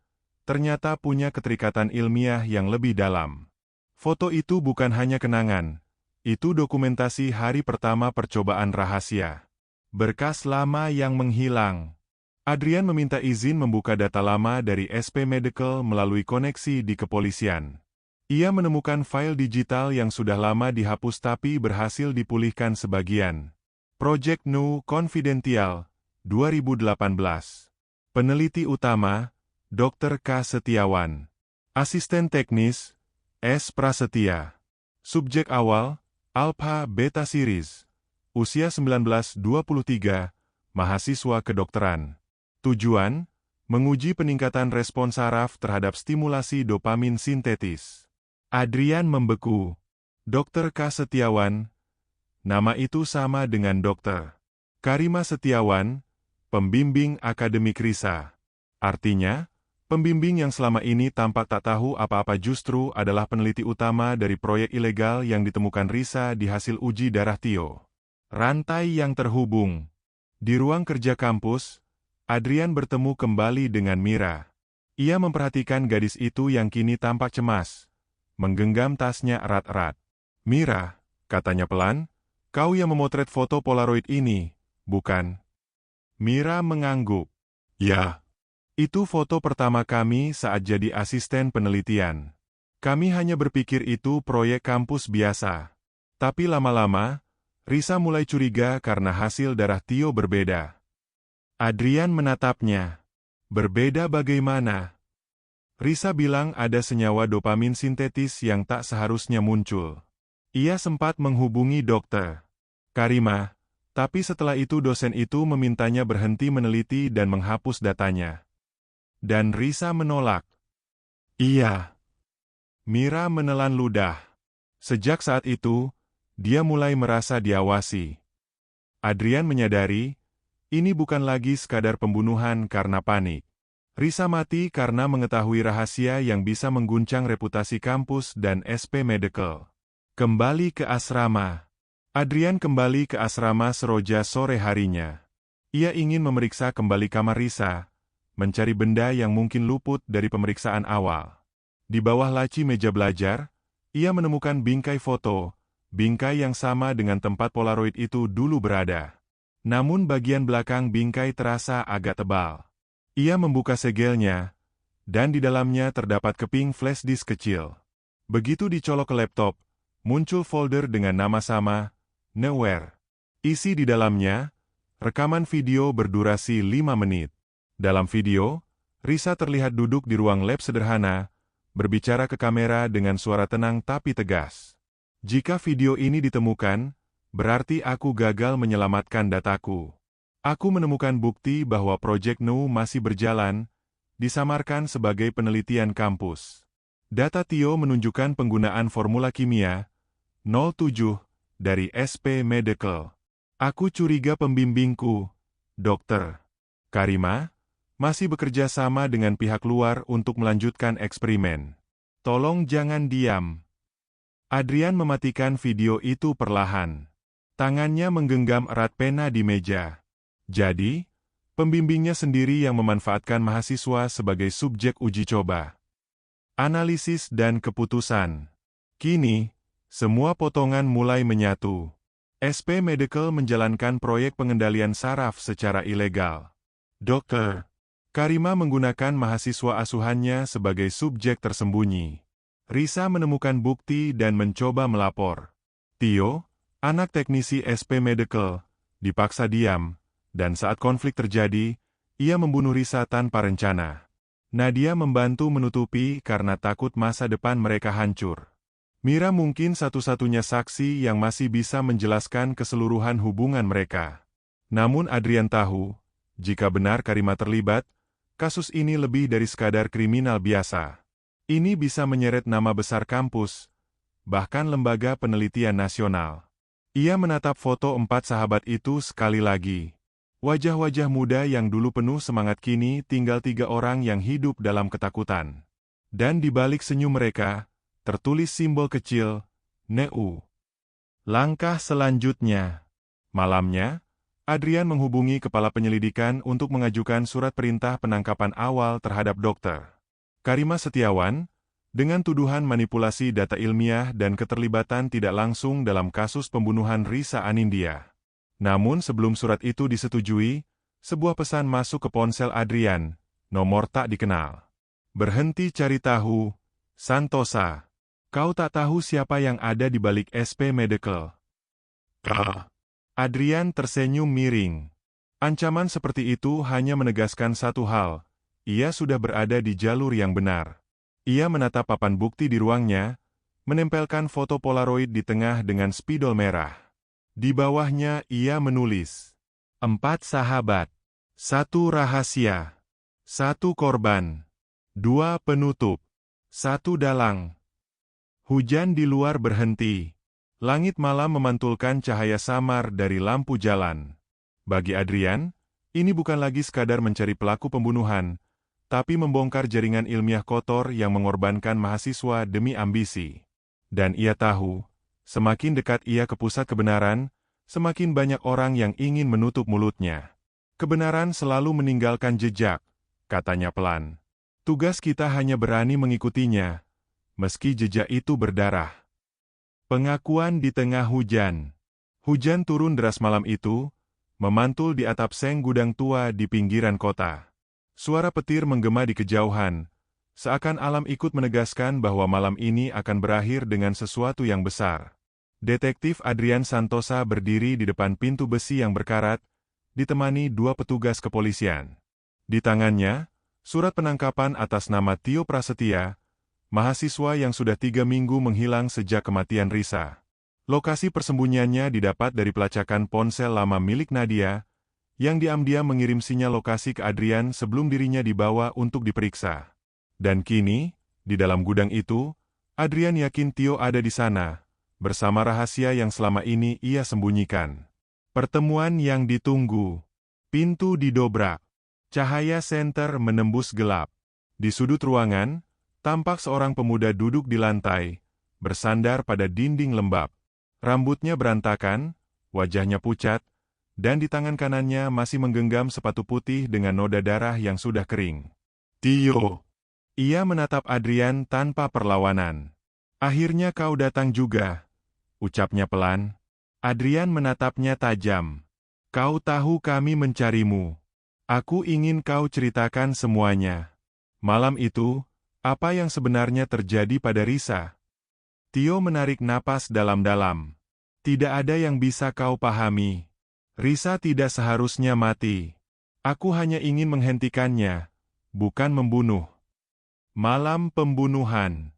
[SPEAKER 1] ternyata punya keterikatan ilmiah yang lebih dalam. Foto itu bukan hanya kenangan, itu dokumentasi hari pertama percobaan rahasia. Berkas lama yang menghilang. Adrian meminta izin membuka data lama dari SP Medical melalui koneksi di kepolisian. Ia menemukan file digital yang sudah lama dihapus tapi berhasil dipulihkan sebagian. Project Nu Confidential, 2018. Peneliti utama, Dr. K. Setiawan. Asisten teknis, S. Prasetya. Subjek awal, Alpha Beta Series. Usia 19-23, mahasiswa kedokteran. Tujuan, menguji peningkatan respons saraf terhadap stimulasi dopamin sintetis. Adrian membeku. Dr. K. Setiawan, nama itu sama dengan Dr. Karima Setiawan, pembimbing akademik RISA. Artinya, pembimbing yang selama ini tampak tak tahu apa-apa justru adalah peneliti utama dari proyek ilegal yang ditemukan RISA di hasil uji darah Tio. Rantai yang terhubung. Di ruang kerja kampus, Adrian bertemu kembali dengan Mira. Ia memperhatikan gadis itu yang kini tampak cemas, menggenggam tasnya erat-erat. "Mira," katanya pelan, "kau yang memotret foto Polaroid ini, bukan?" Mira mengangguk. "Ya. Itu foto pertama kami saat jadi asisten penelitian. Kami hanya berpikir itu proyek kampus biasa. Tapi lama-lama, Risa mulai curiga karena hasil darah Tio berbeda." Adrian menatapnya. "Berbeda bagaimana?" Risa bilang ada senyawa dopamin sintetis yang tak seharusnya muncul. Ia sempat menghubungi Dr. Karima, tapi setelah itu dosen itu memintanya berhenti meneliti dan menghapus datanya. Dan Risa menolak. "Iya." Mira menelan ludah. Sejak saat itu, dia mulai merasa diawasi. Adrian menyadari, ini bukan lagi sekadar pembunuhan karena panik. Risa mati karena mengetahui rahasia yang bisa mengguncang reputasi kampus dan SP Medical. Kembali ke asrama. Adrian kembali ke asrama Seroja sore harinya. Ia ingin memeriksa kembali kamar Risa, mencari benda yang mungkin luput dari pemeriksaan awal. Di bawah laci meja belajar, ia menemukan bingkai foto, bingkai yang sama dengan tempat Polaroid itu dulu berada. Namun bagian belakang bingkai terasa agak tebal. Ia membuka segelnya, dan di dalamnya terdapat keping flash disk kecil. Begitu dicolok ke laptop, muncul folder dengan nama sama, Nowhere. Isi di dalamnya, rekaman video berdurasi 5 menit. Dalam video, Risa terlihat duduk di ruang lab sederhana, berbicara ke kamera dengan suara tenang tapi tegas. "Jika video ini ditemukan, berarti aku gagal menyelamatkan dataku. Aku menemukan bukti bahwa Project Nu masih berjalan, disamarkan sebagai penelitian kampus. Data Tio menunjukkan penggunaan formula kimia 07 dari SP Medical. Aku curiga pembimbingku, Dr. Karima, masih bekerja sama dengan pihak luar untuk melanjutkan eksperimen. Tolong jangan diam." Adrian mematikan video itu perlahan. Tangannya menggenggam erat pena di meja. Jadi, pembimbingnya sendiri yang memanfaatkan mahasiswa sebagai subjek uji coba. Analisis dan keputusan. Kini, semua potongan mulai menyatu. SP Medical menjalankan proyek pengendalian saraf secara ilegal. Dr. Karima menggunakan mahasiswa asuhannya sebagai subjek tersembunyi. Risa menemukan bukti dan mencoba melapor. Tio, anak teknisi SP Medical, dipaksa diam, dan saat konflik terjadi, ia membunuh Risa tanpa rencana. Nadia membantu menutupi karena takut masa depan mereka hancur. Mira mungkin satu-satunya saksi yang masih bisa menjelaskan keseluruhan hubungan mereka. Namun Adrian tahu, jika benar Karima terlibat, kasus ini lebih dari sekadar kriminal biasa. Ini bisa menyeret nama besar kampus, bahkan lembaga penelitian nasional. Ia menatap foto 4 sahabat itu sekali lagi. Wajah-wajah muda yang dulu penuh semangat kini tinggal 3 orang yang hidup dalam ketakutan. Dan di balik senyum mereka, tertulis simbol kecil, NEU. Langkah selanjutnya. Malamnya, Adrian menghubungi kepala penyelidikan untuk mengajukan surat perintah penangkapan awal terhadap Dr. Karima Setiawan, dengan tuduhan manipulasi data ilmiah dan keterlibatan tidak langsung dalam kasus pembunuhan Risa Anindya. Namun sebelum surat itu disetujui, sebuah pesan masuk ke ponsel Adrian, nomor tak dikenal. Berhenti cari tahu, Santosa. Kau tak tahu siapa yang ada di balik SP Medical. Adrian tersenyum miring. Ancaman seperti itu hanya menegaskan satu hal, ia sudah berada di jalur yang benar. Ia menatap papan bukti di ruangnya, menempelkan foto Polaroid di tengah dengan spidol merah. Di bawahnya ia menulis, 4 sahabat, 1 rahasia, 1 korban, 2 penutup, 1 dalang. Hujan di luar berhenti. Langit malam memantulkan cahaya samar dari lampu jalan. Bagi Adrian, ini bukan lagi sekadar mencari pelaku pembunuhan, tapi membongkar jaringan ilmiah kotor yang mengorbankan mahasiswa demi ambisi. Dan ia tahu, semakin dekat ia ke pusat kebenaran, semakin banyak orang yang ingin menutup mulutnya. Kebenaran selalu meninggalkan jejak, katanya pelan. Tugas kita hanya berani mengikutinya, meski jejak itu berdarah. Pengakuan di tengah hujan. Hujan turun deras malam itu, memantul di atap seng gudang tua di pinggiran kota. Suara petir menggema di kejauhan, seakan alam ikut menegaskan bahwa malam ini akan berakhir dengan sesuatu yang besar. Detektif Adrian Santosa berdiri di depan pintu besi yang berkarat, ditemani 2 petugas kepolisian. Di tangannya, surat penangkapan atas nama Tio Prasetya, mahasiswa yang sudah 3 minggu menghilang sejak kematian Risa. Lokasi persembunyiannya didapat dari pelacakan ponsel lama milik Nadia, yang diam-diam mengirim sinyal lokasi ke Adrian sebelum dirinya dibawa untuk diperiksa. Dan kini, di dalam gudang itu, Adrian yakin Tio ada di sana, bersama rahasia yang selama ini ia sembunyikan. Pertemuan yang ditunggu. Pintu didobrak. Cahaya senter menembus gelap. Di sudut ruangan, tampak seorang pemuda duduk di lantai, bersandar pada dinding lembab. Rambutnya berantakan, wajahnya pucat, dan di tangan kanannya masih menggenggam sepatu putih dengan noda darah yang sudah kering. Tio. Ia menatap Adrian tanpa perlawanan. Akhirnya kau datang juga, ucapnya pelan. Adrian menatapnya tajam. Kau tahu kami mencarimu. Aku ingin kau ceritakan semuanya. Malam itu, apa yang sebenarnya terjadi pada Risa? Tio menarik napas dalam-dalam. Tidak ada yang bisa kau pahami. Risa tidak seharusnya mati. Aku hanya ingin menghentikannya, bukan membunuh. Malam pembunuhan.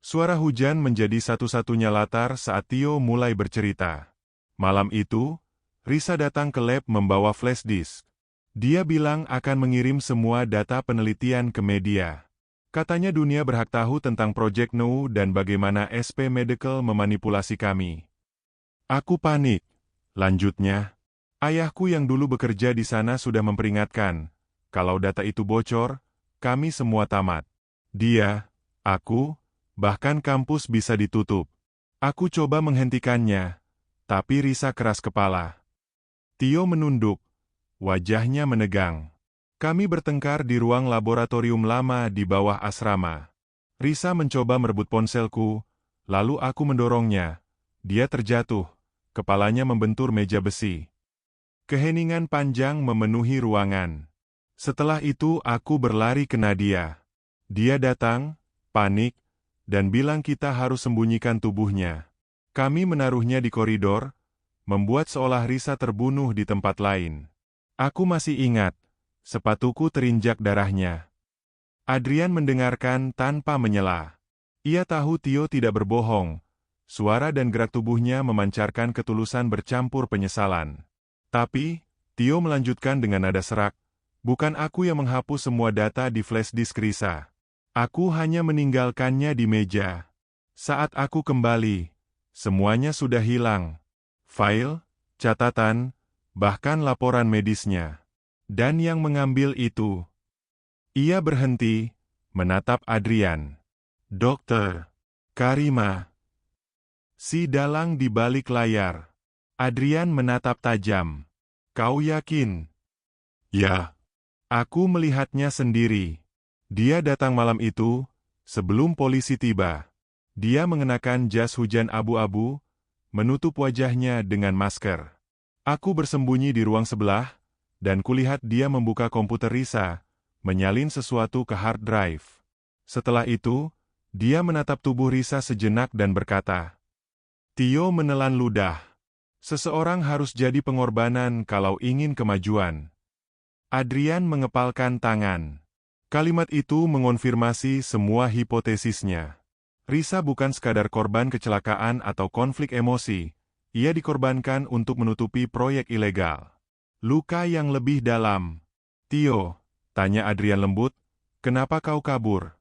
[SPEAKER 1] Suara hujan menjadi satu-satunya latar saat Tio mulai bercerita. Malam itu, Risa datang ke lab membawa flash disk. Dia bilang akan mengirim semua data penelitian ke media. Katanya dunia berhak tahu tentang Project NEU dan bagaimana SP Medical memanipulasi kami. Aku panik. Lanjutnya, ayahku yang dulu bekerja di sana sudah memperingatkan, kalau data itu bocor, kami semua tamat. Dia, aku, bahkan kampus bisa ditutup. Aku coba menghentikannya, tapi Risa keras kepala. Tio menunduk, wajahnya menegang. Kami bertengkar di ruang laboratorium lama di bawah asrama. Risa mencoba merebut ponselku, lalu aku mendorongnya. Dia terjatuh, kepalanya membentur meja besi. Keheningan panjang memenuhi ruangan. Setelah itu aku berlari ke Nadia. Dia datang, panik, dan bilang kita harus sembunyikan tubuhnya. Kami menaruhnya di koridor, membuat seolah Risa terbunuh di tempat lain. Aku masih ingat, sepatuku terinjak darahnya. Adrian mendengarkan tanpa menyela. Ia tahu Tio tidak berbohong. Suara dan gerak tubuhnya memancarkan ketulusan bercampur penyesalan. Tapi, Tio melanjutkan dengan nada serak, bukan aku yang menghapus semua data di flash disk Risa. Aku hanya meninggalkannya di meja. Saat aku kembali, semuanya sudah hilang. file, catatan, bahkan laporan medisnya. Dan yang mengambil itu. Ia berhenti, menatap Adrian. Dokter Karima. Si dalang di balik layar. Adrian menatap tajam. Kau yakin? Ya. Aku melihatnya sendiri. Dia datang malam itu, sebelum polisi tiba. Dia mengenakan jas hujan abu-abu, menutup wajahnya dengan masker. Aku bersembunyi di ruang sebelah, dan kulihat dia membuka komputer Risa, menyalin sesuatu ke hard drive. Setelah itu, dia menatap tubuh Risa sejenak dan berkata, Tio menelan ludah. Seseorang harus jadi pengorbanan kalau ingin kemajuan. Adrian mengepalkan tangan. Kalimat itu mengonfirmasi semua hipotesisnya. Risa bukan sekadar korban kecelakaan atau konflik emosi, ia dikorbankan untuk menutupi proyek ilegal. Luka yang lebih dalam. Tio, tanya Adrian lembut, kenapa kau kabur?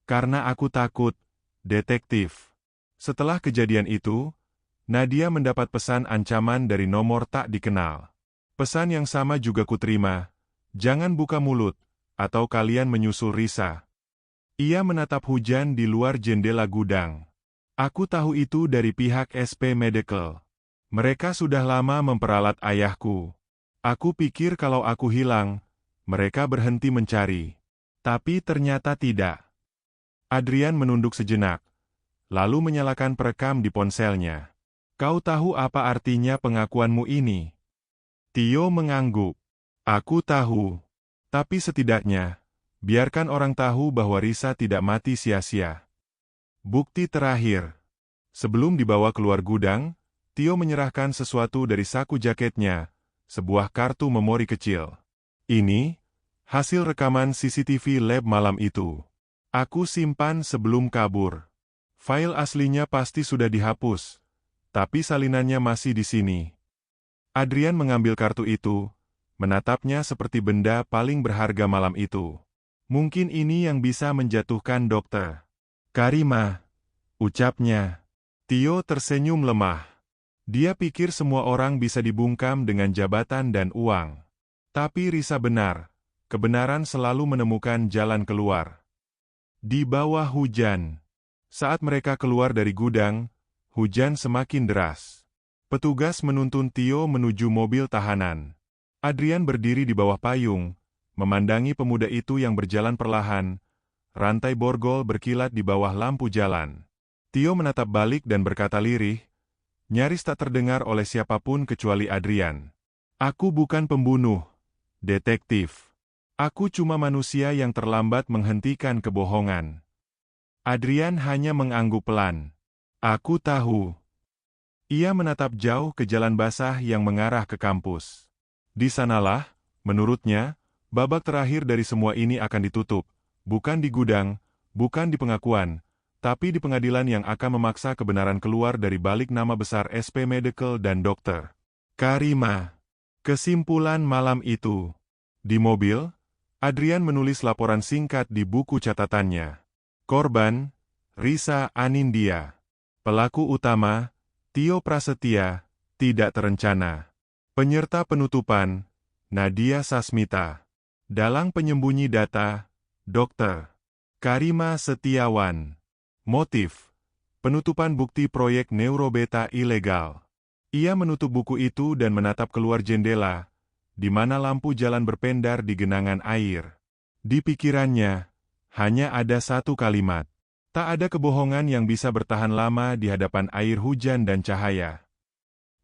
[SPEAKER 1] Karena aku takut, detektif. Setelah kejadian itu, Nadia mendapat pesan ancaman dari nomor tak dikenal. Pesan yang sama juga kuterima, jangan buka mulut, atau kalian menyusul Risa. Ia menatap hujan di luar jendela gudang. Aku tahu itu dari pihak SP Medical. Mereka sudah lama memperalat ayahku. Aku pikir kalau aku hilang, mereka berhenti mencari. Tapi ternyata tidak. Adrian menunduk sejenak, lalu menyalakan perekam di ponselnya. Kau tahu apa artinya pengakuanmu ini? Tio mengangguk. Aku tahu. Tapi setidaknya, biarkan orang tahu bahwa Risa tidak mati sia-sia. Bukti terakhir. Sebelum dibawa keluar gudang, Tio menyerahkan sesuatu dari saku jaketnya, sebuah kartu memori kecil. Ini, hasil rekaman CCTV lab malam itu. Aku simpan sebelum kabur. File aslinya pasti sudah dihapus. Tapi salinannya masih di sini. Adrian mengambil kartu itu, menatapnya seperti benda paling berharga malam itu. Mungkin ini yang bisa menjatuhkan Dokter Karima, ucapnya. Tio tersenyum lemah. Dia pikir semua orang bisa dibungkam dengan jabatan dan uang. Tapi Risa benar, kebenaran selalu menemukan jalan keluar. Di bawah hujan. Saat mereka keluar dari gudang, hujan semakin deras. Petugas menuntun Tio menuju mobil tahanan. Adrian berdiri di bawah payung, memandangi pemuda itu yang berjalan perlahan. Rantai borgol berkilat di bawah lampu jalan. Tio menatap balik dan berkata lirih, nyaris tak terdengar oleh siapapun kecuali Adrian. Aku bukan pembunuh, detektif. Aku cuma manusia yang terlambat menghentikan kebohongan. Adrian hanya mengangguk pelan. Aku tahu. Ia menatap jauh ke jalan basah yang mengarah ke kampus. Di sanalah, menurutnya, babak terakhir dari semua ini akan ditutup, bukan di gudang, bukan di pengakuan, tapi di pengadilan yang akan memaksa kebenaran keluar dari balik nama besar SP Medical dan Dokter Karima. Kesimpulan malam itu. Di mobil, Adrian menulis laporan singkat di buku catatannya. Korban, Risa Anindya. Pelaku utama, Tio Prasetya, tidak terencana. Penyerta penutupan, Nadia Sasmita. Dalang penyembunyi data, Dr. Karima Setiawan. Motif, penutupan bukti proyek Neurobeta ilegal. Ia menutup buku itu dan menatap keluar jendela, di mana lampu jalan berpendar di genangan air. Di pikirannya, hanya ada satu kalimat. Tak ada kebohongan yang bisa bertahan lama di hadapan air hujan dan cahaya.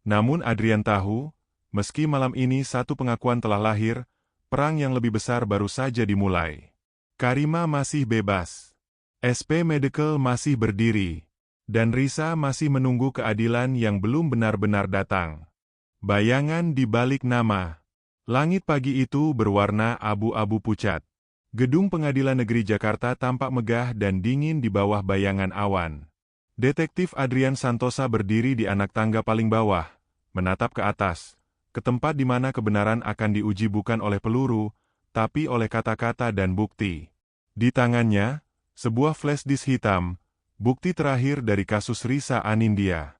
[SPEAKER 1] Namun Adrian tahu, meski malam ini satu pengakuan telah lahir, perang yang lebih besar baru saja dimulai. Karima masih bebas. SP Medical masih berdiri. Dan Risa masih menunggu keadilan yang belum benar-benar datang. Bayangan di balik nama. Langit pagi itu berwarna abu-abu pucat. Gedung Pengadilan Negeri Jakarta tampak megah dan dingin di bawah bayangan awan. Detektif Adrian Santosa berdiri di anak tangga paling bawah, menatap ke atas, ke tempat di mana kebenaran akan diuji bukan oleh peluru, tapi oleh kata-kata dan bukti. Di tangannya, sebuah flash disk hitam, bukti terakhir dari kasus Risa Anindya.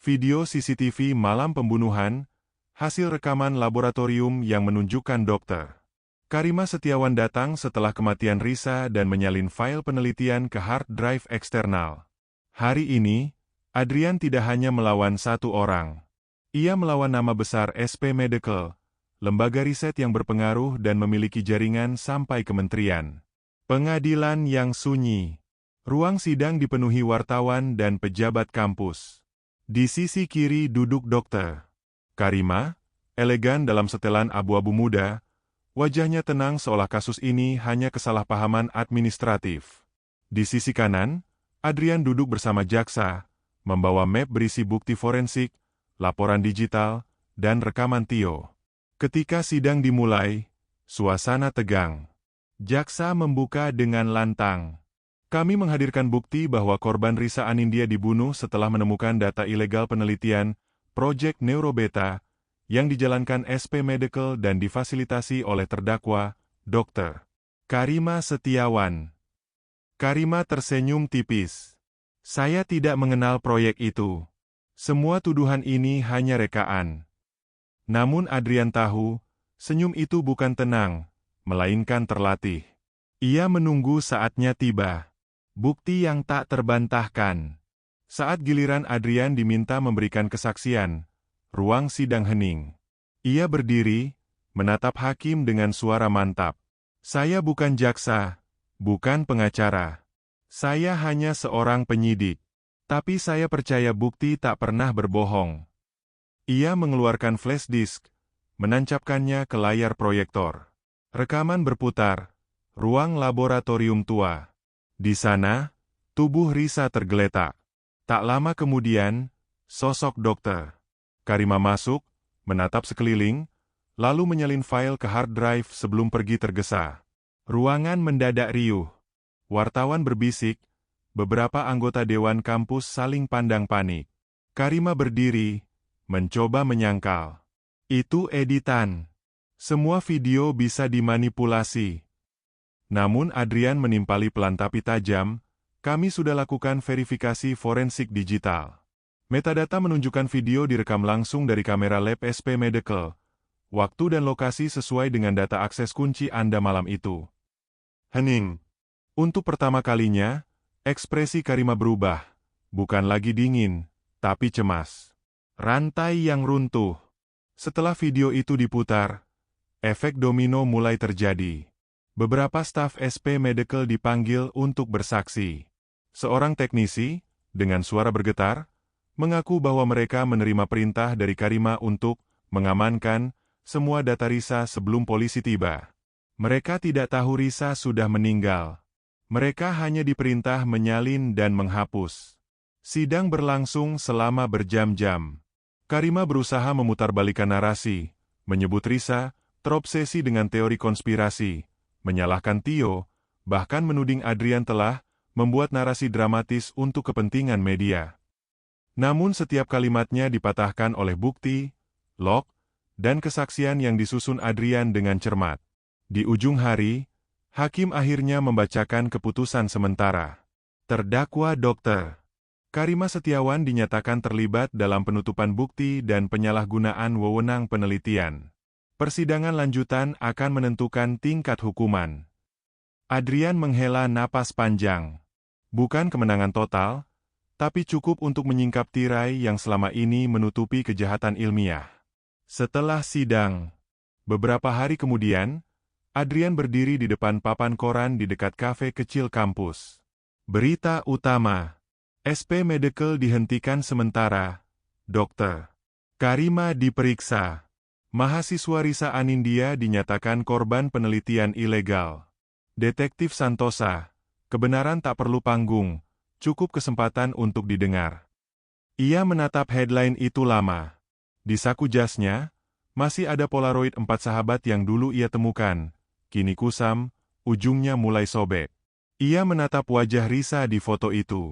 [SPEAKER 1] Video CCTV malam pembunuhan, hasil rekaman laboratorium yang menunjukkan Dr. Karima Setiawan datang setelah kematian Risa dan menyalin file penelitian ke hard drive eksternal. Hari ini, Adrian tidak hanya melawan satu orang. Ia melawan nama besar SP Medical, lembaga riset yang berpengaruh dan memiliki jaringan sampai kementerian. Pengadilan yang sunyi. Ruang sidang dipenuhi wartawan dan pejabat kampus. Di sisi kiri duduk Dr. Karima, elegan dalam setelan abu-abu muda, wajahnya tenang seolah kasus ini hanya kesalahpahaman administratif. Di sisi kanan, Adrian duduk bersama jaksa, membawa map berisi bukti forensik, laporan digital, dan rekaman Tio. Ketika sidang dimulai, suasana tegang. Jaksa membuka dengan lantang. Kami menghadirkan bukti bahwa korban Risa Anindya dibunuh setelah menemukan data ilegal penelitian Project Neurobeta yang dijalankan SP Medical dan difasilitasi oleh terdakwa, Dr. Karima Setiawan. Karima tersenyum tipis. Saya tidak mengenal proyek itu. Semua tuduhan ini hanya rekaan. Namun Adrian tahu, senyum itu bukan tenang, melainkan terlatih. Ia menunggu saatnya tiba. Bukti yang tak terbantahkan. Saat giliran Adrian diminta memberikan kesaksian, ruang sidang hening. Ia berdiri, menatap hakim dengan suara mantap. Saya bukan jaksa, bukan pengacara. Saya hanya seorang penyidik. Tapi saya percaya bukti tak pernah berbohong. Ia mengeluarkan flash disk, menancapkannya ke layar proyektor. Rekaman berputar, ruang laboratorium tua. Di sana, tubuh Risa tergeletak. Tak lama kemudian, sosok Dr. Karima masuk, menatap sekeliling, lalu menyalin file ke hard drive sebelum pergi tergesa. Ruangan mendadak riuh. Wartawan berbisik, beberapa anggota dewan kampus saling pandang panik. Karima berdiri, mencoba menyangkal. Itu editan. Semua video bisa dimanipulasi. Namun Adrian menimpali pelan tapi tajam, kami sudah lakukan verifikasi forensik digital. Metadata menunjukkan video direkam langsung dari kamera lab SP Medical. Waktu dan lokasi sesuai dengan data akses kunci Anda malam itu. Hening. Untuk pertama kalinya, ekspresi Karima berubah. Bukan lagi dingin, tapi cemas. Rantai yang runtuh. Setelah video itu diputar, efek domino mulai terjadi. Beberapa staf SP Medical dipanggil untuk bersaksi. Seorang teknisi, dengan suara bergetar, mengaku bahwa mereka menerima perintah dari Karima untuk mengamankan semua data Risa sebelum polisi tiba. Mereka tidak tahu Risa sudah meninggal. Mereka hanya diperintah menyalin dan menghapus. Sidang berlangsung selama berjam-jam. Karima berusaha memutarbalikkan narasi, menyebut Risa terobsesi dengan teori konspirasi, menyalahkan Tio, bahkan menuding Adrian telah membuat narasi dramatis untuk kepentingan media. Namun setiap kalimatnya dipatahkan oleh bukti, log, dan kesaksian yang disusun Adrian dengan cermat. Di ujung hari, hakim akhirnya membacakan keputusan sementara. Terdakwa Dr. Karima Setiawan dinyatakan terlibat dalam penutupan bukti dan penyalahgunaan wewenang penelitian. Persidangan lanjutan akan menentukan tingkat hukuman. Adrian menghela napas panjang. Bukan kemenangan total, tapi cukup untuk menyingkap tirai yang selama ini menutupi kejahatan ilmiah. Setelah sidang, beberapa hari kemudian, Adrian berdiri di depan papan koran di dekat kafe kecil kampus. Berita utama. SP Medical dihentikan sementara. Dr. Karima diperiksa. Mahasiswa Risa Anindya dinyatakan korban penelitian ilegal. Detektif Santosa, kebenaran tak perlu panggung, cukup kesempatan untuk didengar. Ia menatap headline itu lama. Di saku jasnya, masih ada Polaroid 4 sahabat yang dulu ia temukan, kini kusam, ujungnya mulai sobek. Ia menatap wajah Risa di foto itu.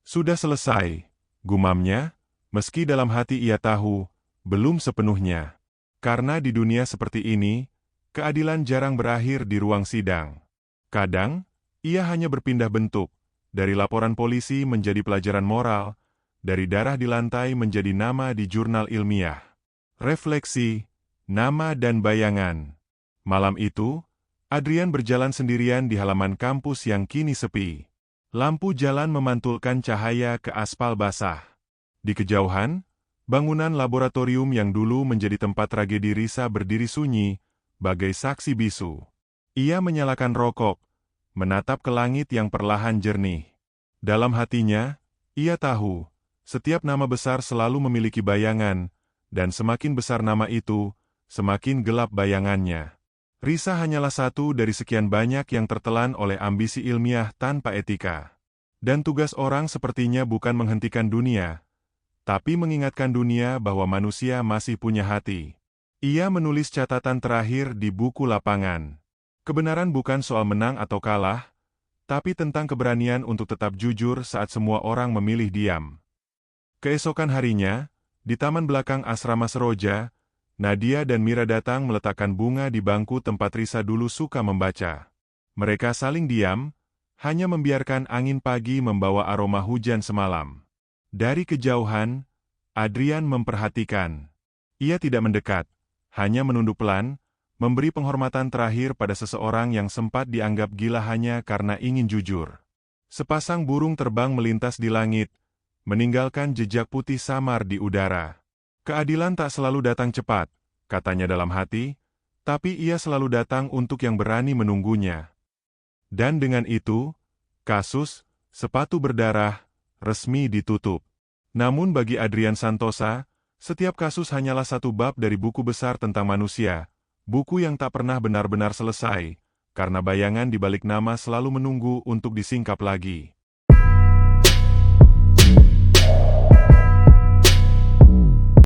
[SPEAKER 1] Sudah selesai, gumamnya, meski dalam hati ia tahu, belum sepenuhnya. Karena di dunia seperti ini, keadilan jarang berakhir di ruang sidang. Kadang, ia hanya berpindah bentuk, dari laporan polisi menjadi pelajaran moral, dari darah di lantai menjadi nama di jurnal ilmiah. Refleksi, nama dan bayangan. Malam itu, Adrian berjalan sendirian di halaman kampus yang kini sepi. Lampu jalan memantulkan cahaya ke aspal basah. Di kejauhan, bangunan laboratorium yang dulu menjadi tempat tragedi Risa berdiri sunyi, bagai saksi bisu. Ia menyalakan rokok, menatap ke langit yang perlahan jernih. Dalam hatinya, ia tahu, setiap nama besar selalu memiliki bayangan, dan semakin besar nama itu, semakin gelap bayangannya. Risa hanyalah satu dari sekian banyak yang tertelan oleh ambisi ilmiah tanpa etika. Dan tugas orang sepertinya bukan menghentikan dunia, tapi mengingatkan dunia bahwa manusia masih punya hati. Ia menulis catatan terakhir di buku lapangan. Kebenaran bukan soal menang atau kalah, tapi tentang keberanian untuk tetap jujur saat semua orang memilih diam. Keesokan harinya, di taman belakang asrama Seroja, Nadia dan Mira datang meletakkan bunga di bangku tempat Risa dulu suka membaca. Mereka saling diam, hanya membiarkan angin pagi membawa aroma hujan semalam. Dari kejauhan, Adrian memperhatikan. Ia tidak mendekat, hanya menunduk pelan, memberi penghormatan terakhir pada seseorang yang sempat dianggap gila hanya karena ingin jujur. Sepasang burung terbang melintas di langit, meninggalkan jejak putih samar di udara. Keadilan tak selalu datang cepat, katanya dalam hati, tapi ia selalu datang untuk yang berani menunggunya. Dan dengan itu, kasus sepatu berdarah resmi ditutup. Namun bagi Adrian Santosa, setiap kasus hanyalah satu bab dari buku besar tentang manusia, buku yang tak pernah benar-benar selesai, karena bayangan di balik nama selalu menunggu untuk disingkap lagi.